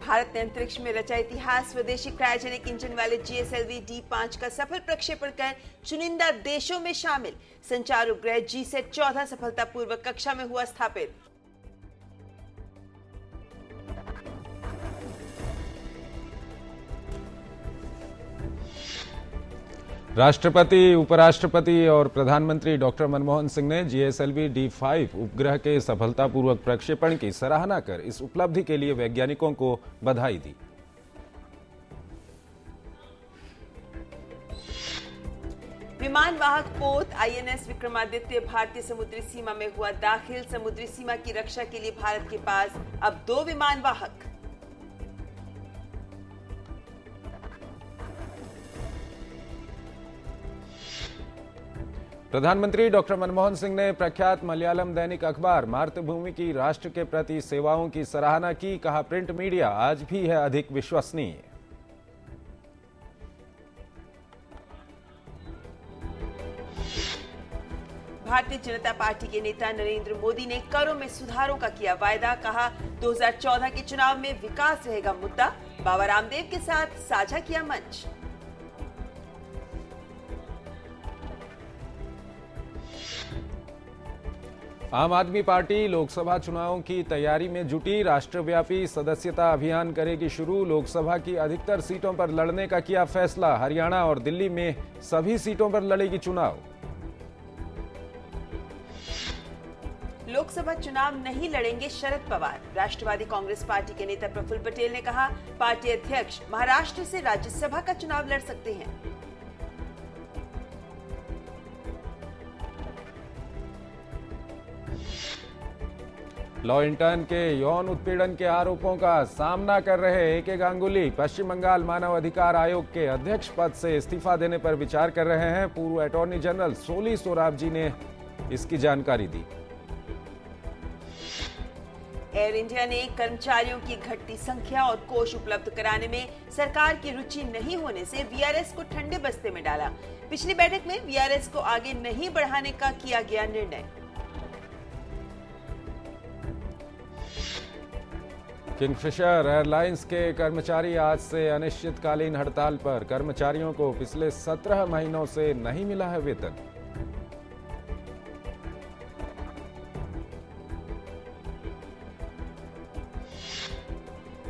भारत ने अंतरिक्ष में रचा इतिहास। स्वदेशी क्रायोजेनिक इंजन वाले GSLV D5 का सफल प्रक्षेपण कर चुनिंदा देशों में शामिल। संचार उपग्रह GSAT 14 सफलतापूर्वक कक्षा में हुआ स्थापित। राष्ट्रपति, उपराष्ट्रपति और प्रधानमंत्री डॉक्टर मनमोहन सिंह ने GSLV D5 उपग्रह के सफलतापूर्वक प्रक्षेपण की सराहना कर इस उपलब्धि के लिए वैज्ञानिकों को बधाई दी। विमानवाहक पोत INS विक्रमादित्य भारतीय समुद्री सीमा में हुआ दाखिल। समुद्री सीमा की रक्षा के लिए भारत के पास अब 2 विमानवाहक। प्रधानमंत्री डॉक्टर मनमोहन सिंह ने प्रख्यात मलयालम दैनिक अखबार मातृभूमि की राष्ट्र के प्रति सेवाओं की सराहना की। कहा, प्रिंट मीडिया आज भी है अधिक विश्वसनीय। भारतीय जनता पार्टी के नेता नरेंद्र मोदी ने करों में सुधारों का किया वायदा। कहा, 2014 के चुनाव में विकास रहेगा मुद्दा। बाबा रामदेव के साथ साझा किया मंच। आम आदमी पार्टी लोकसभा चुनावों की तैयारी में जुटी। राष्ट्रव्यापी सदस्यता अभियान करेगी शुरू। लोकसभा की अधिकतर सीटों पर लड़ने का किया फैसला। हरियाणा और दिल्ली में सभी सीटों पर लड़ेगी चुनाव। लोकसभा चुनाव नहीं लड़ेंगे शरद पवार। राष्ट्रवादी कांग्रेस पार्टी के नेता प्रफुल्ल पटेल ने कहा, पार्टी अध्यक्ष महाराष्ट्र से राज्यसभा का चुनाव लड़ सकते हैं। लॉ इंटर्न के यौन उत्पीड़न के आरोपों का सामना कर रहे AK गांगुली पश्चिम बंगाल मानव अधिकार आयोग के अध्यक्ष पद से इस्तीफा देने पर विचार कर रहे हैं। पूर्व अटॉर्नी जनरल सोली सोराबजी ने इसकी जानकारी दी। एयर इंडिया ने कर्मचारियों की घटती संख्या और कोष उपलब्ध कराने में सरकार की रुचि नहीं होने से VRS को ठंडे बस्ते में डाला। पिछली बैठक में VRS को आगे नहीं बढ़ाने का किया गया निर्णय। किंगफिशर एयरलाइंस के कर्मचारी आज से अनिश्चितकालीन हड़ताल पर। कर्मचारियों को पिछले 17 महीनों से नहीं मिला है वेतन।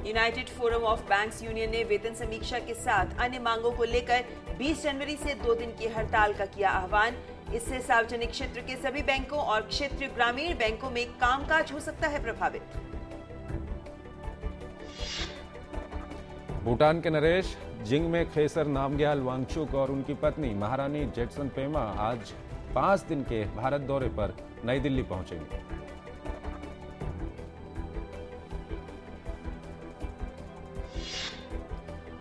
United forum of banks union ने वेतन समीक्षा के साथ अन्य मांगों को लेकर 20 जनवरी से 2 दिन की हड़ताल का किया आह्वान। इससे सार्वजनिक क्षेत्र के सभी बैंकों और क्षेत्रीय ग्रामीण बैंकों में कामकाज हो सकता है प्रभावित। भूटान के नरेश जिंग में खेसर नामग्याल वांगचुक और उनकी पत्नी महारानी जेक्सन पेमा आज 5 दिन के भारत दौरे पर नई दिल्ली पहुंचेंगे।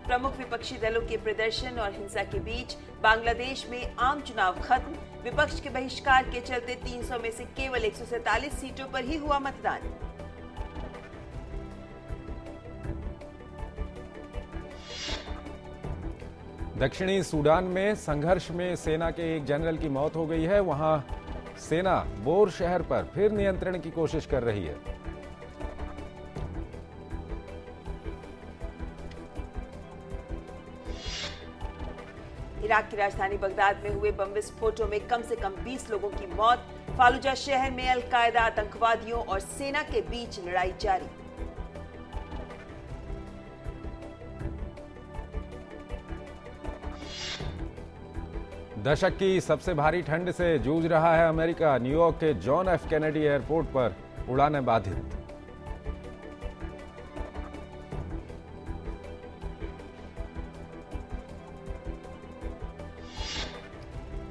प्रमुख विपक्षी दलों के प्रदर्शन और हिंसा के बीच बांग्लादेश में आम चुनाव खत्म। विपक्ष के बहिष्कार के चलते 300 में से केवल 147 सीटों पर ही हुआ मतदान। दक्षिणी सूडान में संघर्ष में सेना के एक जनरल की मौत हो गई है। वहां सेना बोर शहर पर फिर नियंत्रण की कोशिश कर रही है। इराक की राजधानी बगदाद में हुए बम विस्फोटों में कम से कम 20 लोगों की मौत। फालुजा शहर में अल-कायदा आतंकवादियों और सेना के बीच लड़ाई जारी। दशक की सबसे भारी ठंड से जूझ रहा है अमेरिका। न्यूयॉर्क के जॉन एफ कैनेडी एयरपोर्ट पर उड़ानें बाधित।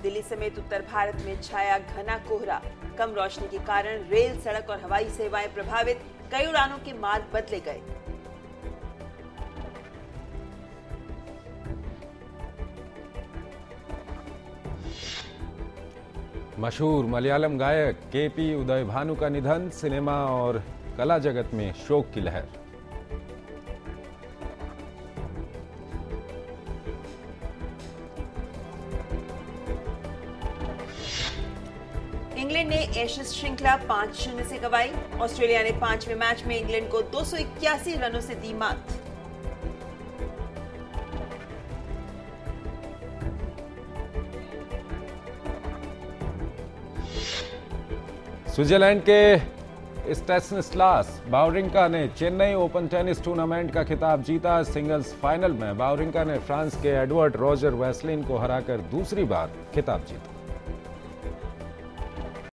दिल्ली समेत उत्तर भारत में छाया घना कोहरा। कम रोशनी के कारण रेल, सड़क और हवाई सेवाएं प्रभावित। कई उड़ानों के मार्ग बदले गए। मशहूर मलयालम गायक KP उदयभानु का निधन। सिनेमा और कला जगत में शोक की लहर। इंग्लैंड ने एशेज श्रृंखला 5-0 से गंवाई। ऑस्ट्रेलिया ने 5वें मैच में इंग्लैंड को 281 रनों से दी मात। स्विट्जरलैंड के स्टेनिस्लास वावरिंका ने चेन्नई ओपन टेनिस टूर्नामेंट का खिताब जीता। सिंगल्स फाइनल में वावरिंका ने फ्रांस के एडवर्ड रॉजर वेस्लिन को हराकर दूसरी बार खिताब जीता।